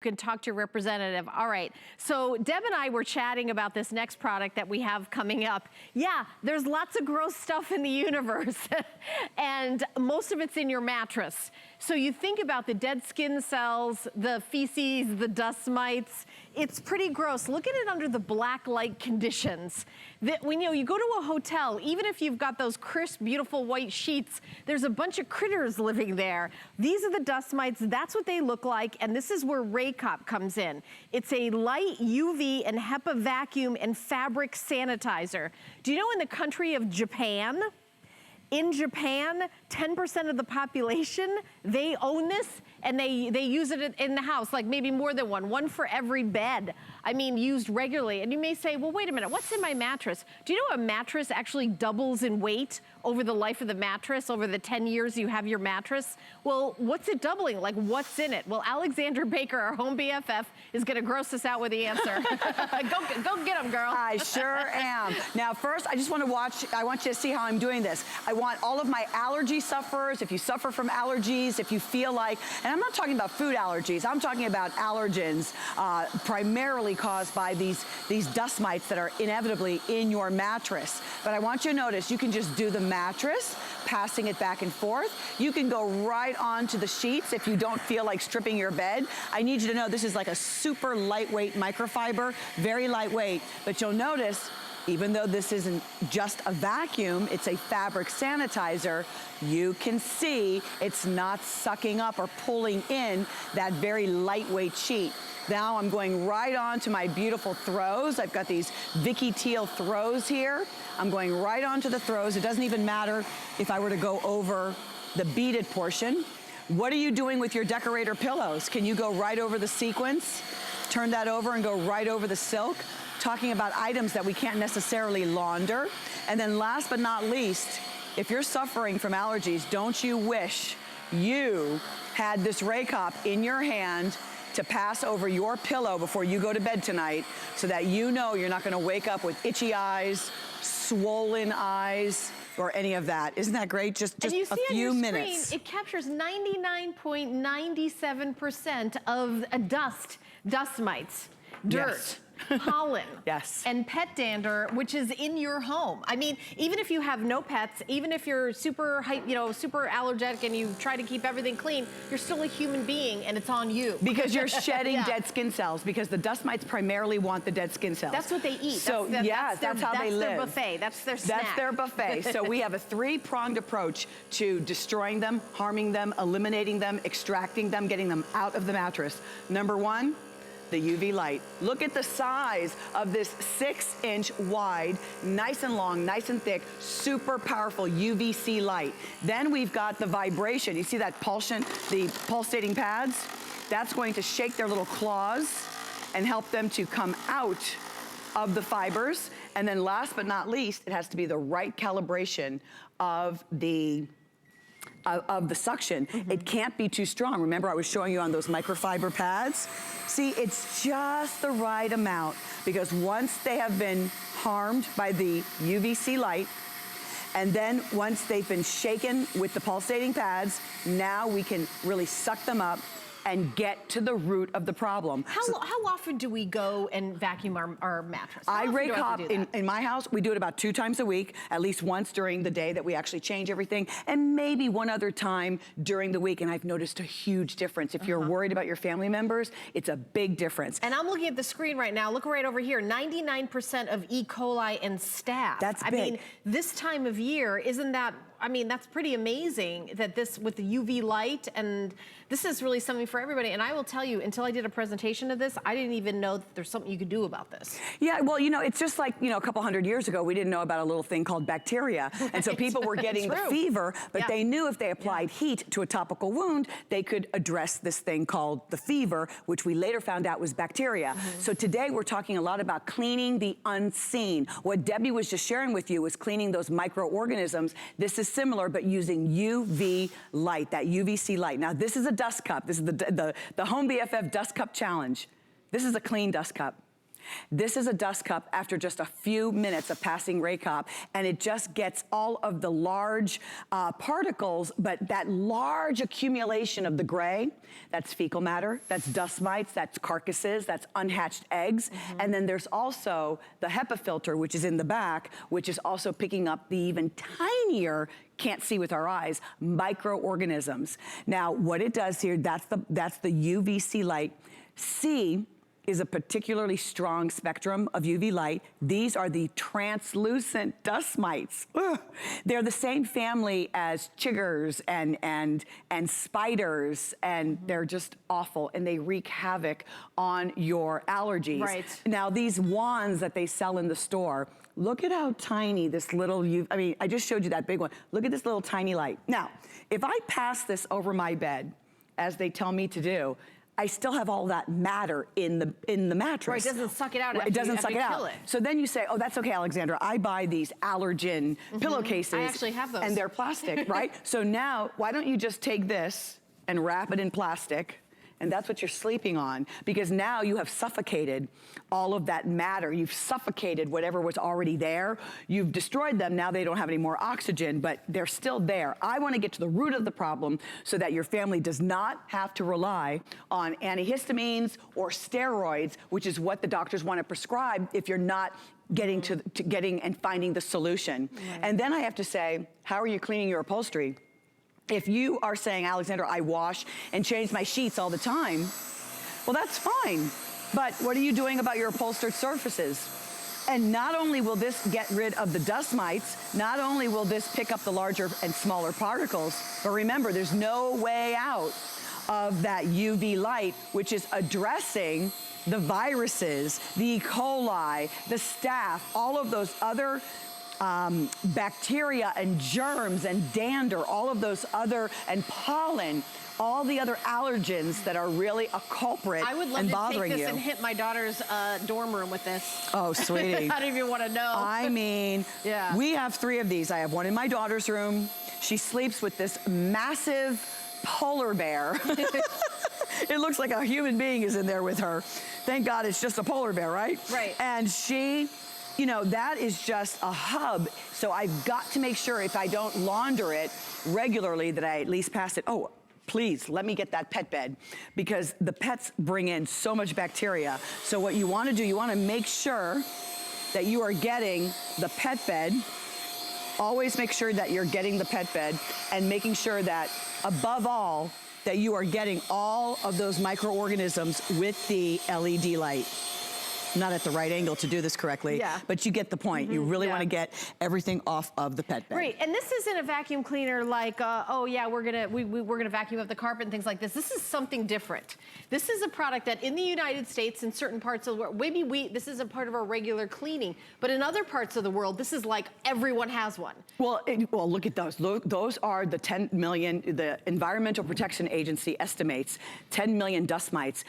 can talk to your representative. All right, so Deb and I were chatting about this next product that we have coming up. Yeah, there's lots of gross stuff in the universe and most of it's in your mattress. So you think about the dead skin cells, the feces, the dust mites. It's pretty gross. Look at it under the black light conditions. That when you go to a hotel, even if you've got those crisp, beautiful white sheets, there's a bunch of critters living there. These are the dust mites. That's what they look like. And this is where RAYCOP comes in. It's a light UV and HEPA vacuum and fabric sanitizer. Do you know in the country of Japan, in Japan, 10% of the population, they own this and they use it in the house, like maybe more than one for every bed. I mean, used regularly. And you may say, well, wait a minute, what's in my mattress? Do you know a mattress actually doubles in weight over the life of the mattress, over the 10 years you have your mattress? Well, what's it doubling? Like, what's in it? Well, Alexandra Baker, our home BFF, is gonna gross us out with the answer. go get them, girl. I sure am. Now, first, I just wanna I want you to see how I'm doing this. I want all of my allergy sufferers, if you suffer from allergies, if you feel like, and I'm not talking about food allergies, I'm talking about allergens, primarily caused by these dust mites that are inevitably in your mattress. But I want you to notice, you can just do the mattress, passing it back and forth. You can go right onto the sheets if you don't feel like stripping your bed. I need you to know this is like a super lightweight microfiber, very lightweight, but you'll notice, even though this isn't just a vacuum, it's a fabric sanitizer, you can see it's not sucking up or pulling in that very lightweight sheet. Now I'm going right on to my beautiful throws. I've got these Vicky Teal throws here. I'm going right onto the throws. It doesn't even matter if I were to go over the beaded portion. What are you doing with your decorator pillows? Can you go right over the sequins? Turn that over and go right over the silk. Talking about items that we can't necessarily launder. And then last but not least, if you're suffering from allergies, don't you wish you had this RAYCOP in your hand to pass over your pillow before you go to bed tonight so that you know you're not gonna wake up with itchy eyes, swollen eyes, or any of that. Isn't that great? Just a few minutes. It captures 99.97% of dust mites, dirt. Yes. Pollen, yes, and pet dander, which is in your home. I mean, even if you have no pets, even if you're super allergic and you try to keep everything clean, you're still a human being and it's on you. Because you're shedding dead skin cells, because the dust mites primarily want the dead skin cells. That's what they eat. So that's how they live. That's their buffet, that's their snack. That's their buffet. So we have a three-pronged approach to destroying them, harming them, eliminating them, extracting them, getting them out of the mattress. Number one, the UV light. Look at the size of this 6-inch wide, nice and long, nice and thick, super powerful UVC light. Then we've got the vibration. You see that the pulsating pads? That's going to shake their little claws and help them to come out of the fibers. And then last but not least, it has to be the right calibration of the suction. It can't be too strong. Remember, I was showing you on those microfiber pads? See, it's just the right amount, because once they have been harmed by the UVC light, and then once they've been shaken with the pulsating pads, now we can really suck them up and get to the root of the problem. How often do we go and vacuum our mattress? I RAYCOP in my house, we do it about 2 times a week, at least once during the day that we actually change everything, and maybe one other time during the week, and I've noticed a huge difference. If you're worried about your family members, it's a big difference. And I'm looking at the screen right now, look right over here, 99% of E. coli and staph. That's big. I mean, this time of year, isn't that, I mean, that's pretty amazing that this, with the UV light, and this is really something for everybody. And I will tell you, until I did a presentation of this, I didn't even know that there's something you could do about this. Yeah, well, you know, it's just like, you know, a couple hundred years ago, we didn't know about a little thing called bacteria. Right. And so people were getting the fever, but they knew if they applied heat to a topical wound, they could address this thing called the fever, which we later found out was bacteria. So today we're talking a lot about cleaning the unseen. What Debbie was just sharing with you was cleaning those microorganisms. This is similar, but using UV light, that UVC light. Now, this is a dust cup. This is the Home BFF Dust Cup Challenge. This is a clean dust cup. This is a dust cup after just a few minutes of passing RAYCOP, and it just gets all of the large particles, but that large accumulation of the gray, that's fecal matter, that's dust mites, that's carcasses, that's unhatched eggs, and then there's also the HEPA filter, which is in the back, which is also picking up the even tinier, can't see with our eyes, microorganisms. Now, what it does here, that's the UVC light. C is a particularly strong spectrum of UV light. These are the translucent dust mites. Ugh. They're the same family as chiggers and spiders, and they're just awful, and they wreak havoc on your allergies. Right. Now, these wands that they sell in the store, look at how tiny this little, I mean, I just showed you that big one. Look at this little tiny light. Now, if I pass this over my bed, as they tell me to do, I still have all that matter in the mattress. Right, it doesn't suck it out after it doesn't suck you it out. kill it. So then you say, oh, that's okay, Alexandra. I buy these allergen pillowcases. I actually have those. And they're plastic, right? So now, why don't you just take this and wrap it in plastic, and that's what you're sleeping on, because now you have suffocated all of that matter. You've suffocated whatever was already there. You've destroyed them. Now they don't have any more oxygen, but they're still there. I want to get to the root of the problem so that your family does not have to rely on antihistamines or steroids, which is what the doctors want to prescribe if you're not getting to getting and finding the solution. Right. And then I have to say, how are you cleaning your upholstery? If you are saying, Alexandra, I wash and change my sheets all the time, well, that's fine. But what are you doing about your upholstered surfaces? And not only will this get rid of the dust mites, not only will this pick up the larger and smaller particles, but remember, there's no way out of that UV light, which is addressing the viruses, the E. coli, the staph, all of those other bacteria and germs and dander, all of those other, and pollen, all the other allergens that are really a culprit and bothering you. I would love to take this and hit my daughter's dorm room with this. Oh, sweetie. I don't even want to know. I mean, yeah. We have 3 of these. I have one in my daughter's room. She sleeps with this massive polar bear. It looks like a human being is in there with her. Thank God it's just a polar bear, right? Right. And she, you know, that is just a hub. So I've got to make sure if I don't launder it regularly that I at least pass it. Oh, please, let me get that pet bed, because the pets bring in so much bacteria. So what you want to do, you want to make sure that you are getting the pet bed. Always make sure that you're getting the pet bed, and making sure that, above all, that you are getting all of those microorganisms with the LED light. Not at the right angle to do this correctly, yeah. But you get the point. You really want to get everything off of the pet bed. Right, and this isn't a vacuum cleaner like, oh yeah, we're gonna vacuum up the carpet and things like this. This is something different. This is a product that in the United States, in certain parts of the world, maybe this is a part of our regular cleaning, but in other parts of the world, this is like everyone has one. Well, well, look at those. Those are the 10 million, the Environmental Protection Agency estimates 10 million dust mites.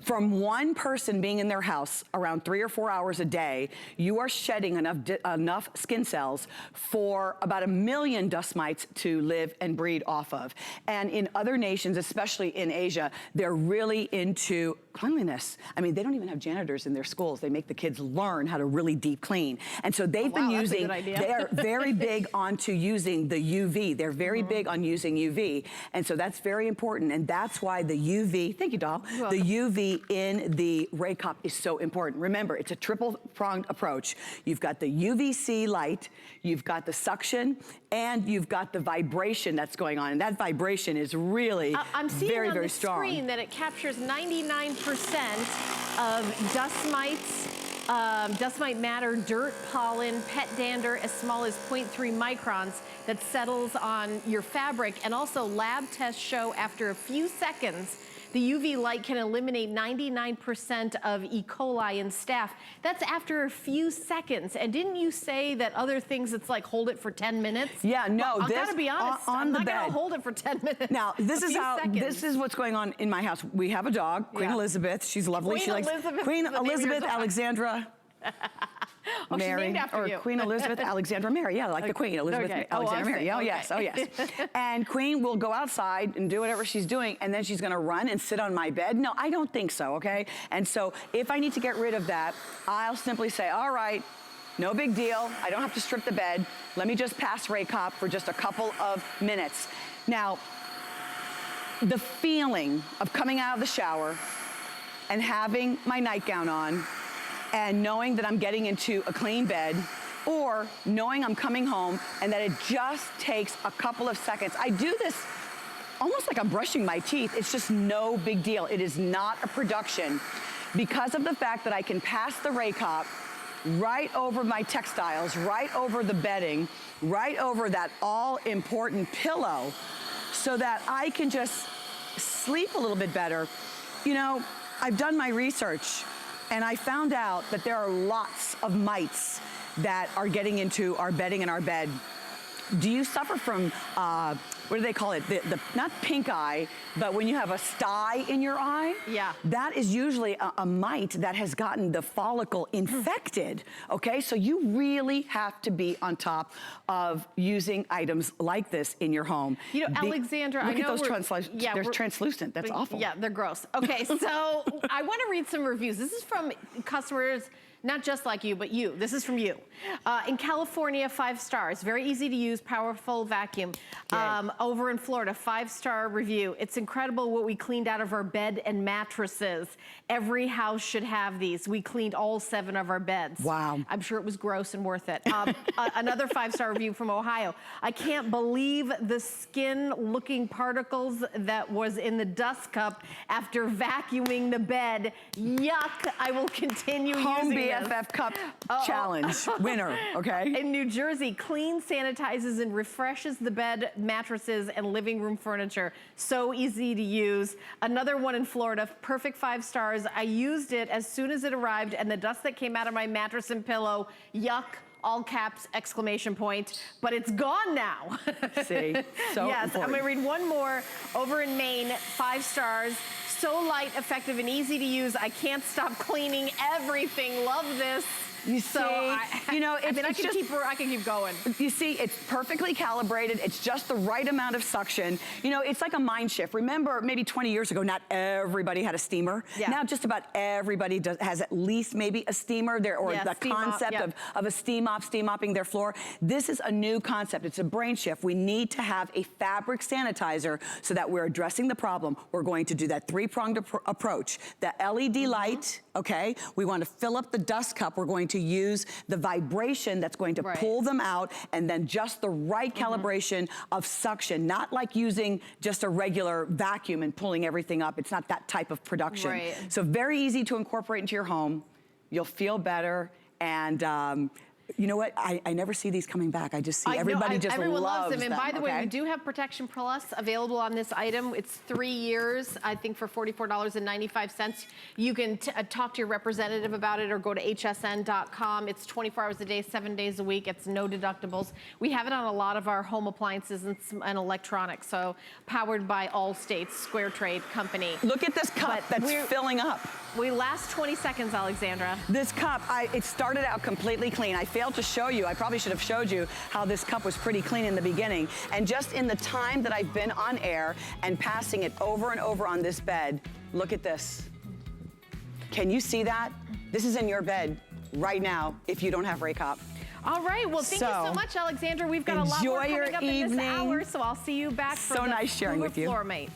From one person being in their house around 3 or 4 hours a day, you are shedding enough skin cells for about 1 million dust mites to live and breed off of. And in other nations, especially in Asia, they're really into cleanliness. I mean, they don't even have janitors in their schools. They make the kids learn how to really deep clean. And so they've been using, they are very big onto using the UV. They're very big on using UV. And so that's very important. And that's why the UV, thank you, doll, the UV in the RAYCOP is so important. Remember, it's a triple-pronged approach. You've got the UVC light, you've got the suction, and you've got the vibration that's going on. And that vibration is really I'm seeing very, on very the strong. Screen that it captures 99% of dust mites, dust mite matter, dirt, pollen, pet dander, as small as 0.3 microns that settles on your fabric. And also lab tests show after a few seconds, the UV light can eliminate 99% of E. coli and staph. That's after a few seconds. And didn't you say that other things, it's like hold it for 10 minutes? Yeah, no, well, I gotta be honest, I'm not gonna hold it for 10 minutes. Now, this is what's going on in my house. We have a dog, Queen Elizabeth. She's lovely. Queen Elizabeth Alexandra. Oh, she's Mary, named after or you. Queen Elizabeth Alexandra Mary. Yeah, like the Queen, Elizabeth Alexandra Mary. Oh, yes, oh, yes. And Queen will go outside and do whatever she's doing, and then she's gonna run and sit on my bed. No, I don't think so, okay? And so if I need to get rid of that, I'll simply say, all right, no big deal. I don't have to strip the bed. Let me just pass RAYCOP for just a couple of minutes. Now, the feeling of coming out of the shower and having my nightgown on and knowing that I'm getting into a clean bed, or knowing I'm coming home and that it just takes a couple of seconds. I do this almost like I'm brushing my teeth. It's just no big deal. It is not a production because of the fact that I can pass the RAYCOP right over my textiles, right over the bedding, right over that all-important pillow, so that I can just sleep a little bit better. You know, I've done my research and I found out that there are lots of mites that are getting into our bedding and our bed. Do you suffer from, what do they call it? Not pink eye, but when you have a sty in your eye? Yeah. That is usually a mite that has gotten the follicle infected, okay? So you really have to be on top of using items like this in your home. You know, Alexandra, look I know at those they're translucent. That's awful. Yeah, they're gross. Okay, so I want to read some reviews. This is from customers, not just like you, but you. This is from you. In California, 5 stars. Very easy to use, powerful vacuum. Over in Florida, 5-star review. It's incredible what we cleaned out of our bed and mattresses. Every house should have these. We cleaned all 7 of our beds. Wow. I'm sure it was gross and worth it. Another 5-star review from Ohio. I can't believe the skin-looking particles that was in the dust cup after vacuuming the bed. Yuck, I will continue using this. BFF Cup Challenge winner, okay? In New Jersey, clean, sanitizes, and refreshes the bed, mattresses, and living room furniture. So easy to use. Another one in Florida, perfect 5 stars. I used it as soon as it arrived, and the dust that came out of my mattress and pillow, yuck, all caps, exclamation point, but it's gone now. See, so yes, important. I'm gonna read one more. Over in Maine, 5 stars. So light, effective, and easy to use. I can't stop cleaning everything. Love this. You see, you know, I can keep going. You see, it's perfectly calibrated. It's just the right amount of suction. You know, it's like a mind shift. Remember, maybe 20 years ago, not everybody had a steamer. Yeah. Now just about everybody has at least maybe a steamer there, or the concept of a steam mopping their floor. This is a new concept. It's a brain shift. We need to have a fabric sanitizer so that we're addressing the problem. We're going to do that 3-pronged approach. The LED light, okay? We want to fill up the dust cup. We're going to use the vibration that's going to pull them out, and then just the right calibration of suction, not like using just a regular vacuum and pulling everything up. It's not that type of production. Right. So very easy to incorporate into your home. You'll feel better, and you know what? I never see these coming back. I just see everybody just everyone loves them. them. And by the way, we do have Protection Plus available on this item. It's 3 years, I think, for $44.95. You can talk to your representative about it, or go to hsn.com. It's 24 hours a day, 7 days a week. It's no deductibles. We have it on a lot of our home appliances and electronics. So powered by Allstate, Square Trade Company. Look at this cup that's filling up. We last 20 seconds, Alexandra. This cup, it started out completely clean. I failed to show you, I probably should have showed you how this cup was pretty clean in the beginning. And just in the time that I've been on air and passing it over and over on this bed, look at this. Can you see that? This is in your bed right now if you don't have RAYCOP. All right, well, thank you so much, Alexandra. We've got a lot more coming up in this hour, so I'll see you back for the nice sharing with you. Floor Mate.